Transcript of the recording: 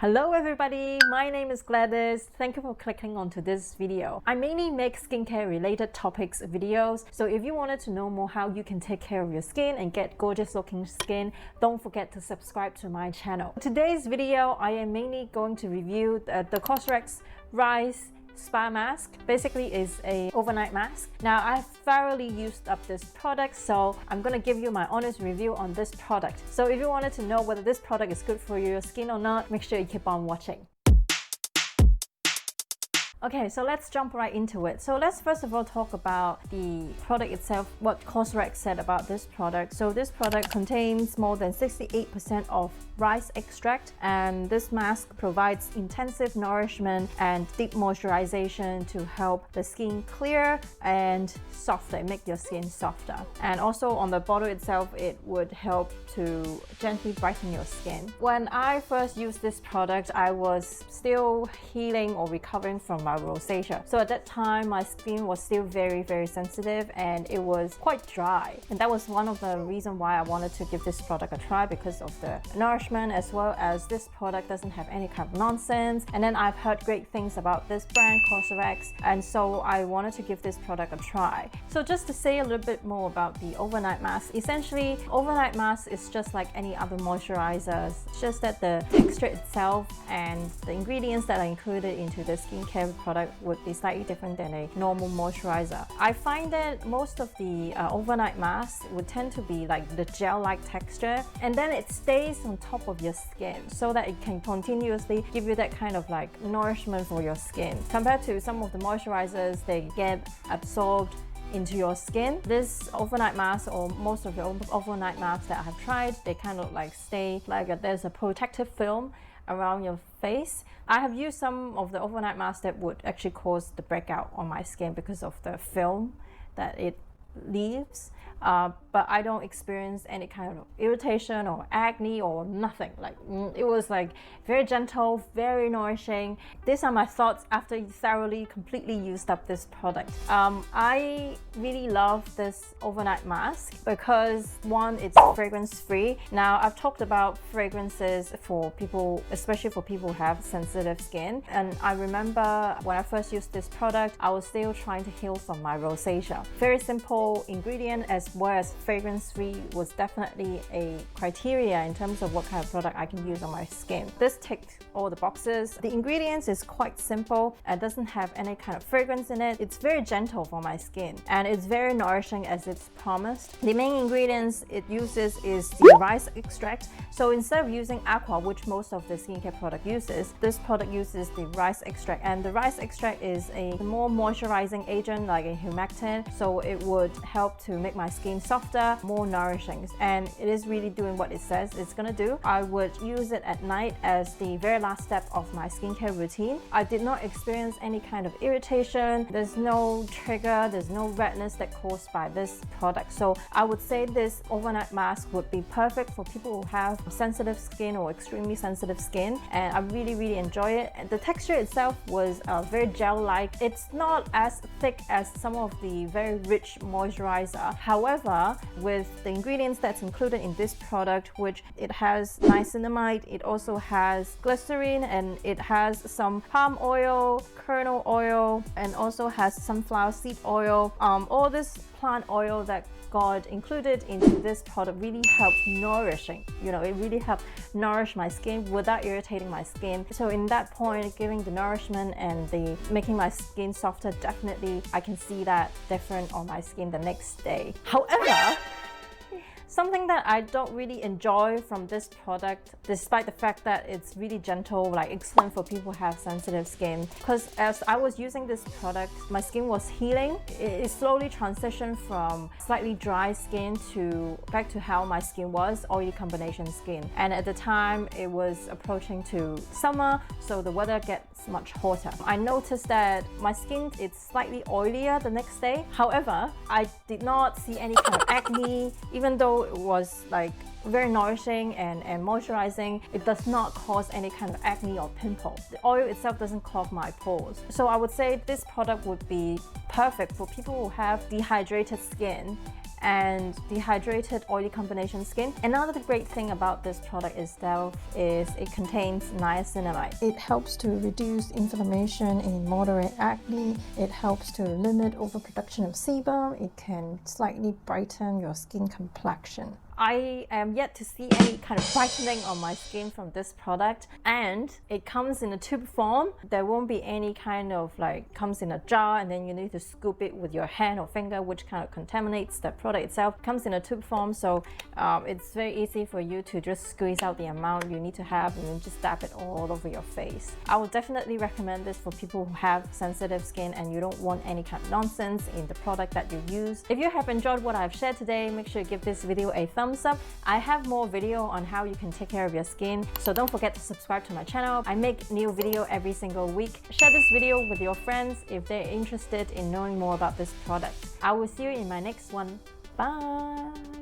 Hello everybody, my name is Gladys. Thank you for clicking onto this video. I mainly make skincare related topics videos, so if you wanted to know more how you can take care of your skin and get gorgeous looking skin, don't forget to subscribe to my channel. Today's video, I am mainly going to review the Cosrx Rice Spa Mask. Basically is a overnight mask. Now I've thoroughly used up this product, so I'm gonna give you my honest review on this product. So if you wanted to know whether this product is good for your skin or not, make sure you keep on watching. Okay, so let's jump right into it. So let's first of all talk about the product itself, what Cosrx said about this product. So this product contains more than 68% of rice extract, and this mask provides intensive nourishment and deep moisturization to help the skin clear and softer, make your skin softer. And also on the bottle itself, it would help to gently brighten your skin. When I first used this product, I was still healing or recovering from my rosacea. So at that time, my skin was still very sensitive and it was quite dry. And that was one of the reasons why I wanted to give this product a try, because of the nourishment, as well as this product doesn't have any kind of nonsense. And then I've heard great things about this brand, Cosrx, and so I wanted to give this product a try. So just to say a little bit more about the overnight mask, essentially overnight mask is just like any other moisturizers. It's just that the texture itself and the ingredients that are included into the skincare product would be slightly different than a normal moisturizer. I find that most of the overnight masks would tend to be like the gel-like texture, and then it stays on top of your skin so that it can continuously give you that kind of like nourishment for your skin. Compared to some of the moisturizers, they get absorbed into your skin. This overnight mask, or most of the overnight masks that I have tried, they kind of like stay like there's a protective film around your face. I have used some of the overnight masks that would actually cause the breakout on my skin because of the film that it leaves, but I don't experience any kind of irritation or acne or nothing. Like it was like very gentle, very nourishing. These are my thoughts after you thoroughly completely used up this product. I really love this overnight mask because one, it's fragrance free. Now I've talked about fragrances for people, especially for people who have sensitive skin, and I remember when I first used this product, I was still trying to heal from my rosacea. Very simple ingredient, as well as fragrance free, was definitely a criteria in terms of what kind of product I can use on my skin. This ticks all the boxes. The ingredients is quite simple and doesn't have any kind of fragrance in it. It's very gentle for my skin and it's very nourishing as it's promised. The main ingredients it uses is the rice extract. So instead of using aqua, which most of the skincare product uses, this product uses the rice extract, and the rice extract is a more moisturizing agent like a humectant, so it would help to make my skin softer, more nourishing, and it is really doing what it says it's gonna do. I would use it at night as the very last step of my skincare routine. I did not experience any kind of irritation. There's no trigger, there's no redness that caused by this product. So I would say this overnight mask would be perfect for people who have sensitive skin or extremely sensitive skin, and I really enjoy it. And the texture itself was very gel-like. It's not as thick as some of the very rich moisturizer. However, with the ingredients that's included in this product, which it has niacinamide, it also has glycerin, and it has some palm oil, kernel oil, and also has sunflower seed oil. All this plant oil that got included into this product really helps nourishing. You know, it really helps nourish my skin without irritating my skin. So in that point, giving the nourishment and the making my skin softer, definitely I can see that different on my skin the next day. However, something that I don't really enjoy from this product, despite the fact that it's really gentle, like excellent for people who have sensitive skin, because as I was using this product, my skin was healing. It slowly transitioned from slightly dry skin to back to how my skin was, oily combination skin. And at the time, it was approaching to summer, so the weather gets much hotter. I noticed that my skin is slightly oilier the next day. However, I did not see any kind of acne, even though it was like very nourishing and moisturizing. It does not cause any kind of acne or pimple. The oil itself doesn't clog my pores. So I would say this product would be perfect for people who have dehydrated skin and dehydrated oily combination skin. Another great thing about this product itself is it contains niacinamide. It helps to reduce inflammation in moderate acne. It helps to limit overproduction of sebum. It can slightly brighten your skin complexion. I am yet to see any kind of brightening on my skin from this product, and it comes in a tube form. There won't be any kind of like comes in a jar and then you need to scoop it with your hand or finger, which kind of contaminates the product itself. It comes in a tube form, so it's very easy for you to just squeeze out the amount you need to have and then just dab it all over your face. I would definitely recommend this for people who have sensitive skin and you don't want any kind of nonsense in the product that you use. If you have enjoyed what I've shared today, make sure you give this video a thumbs up. I have more video on how you can take care of your skin, so don't forget to subscribe to my channel. I make new video every single week. Share this video with your friends if they're interested in knowing more about this product. I will see you in my next one. Bye!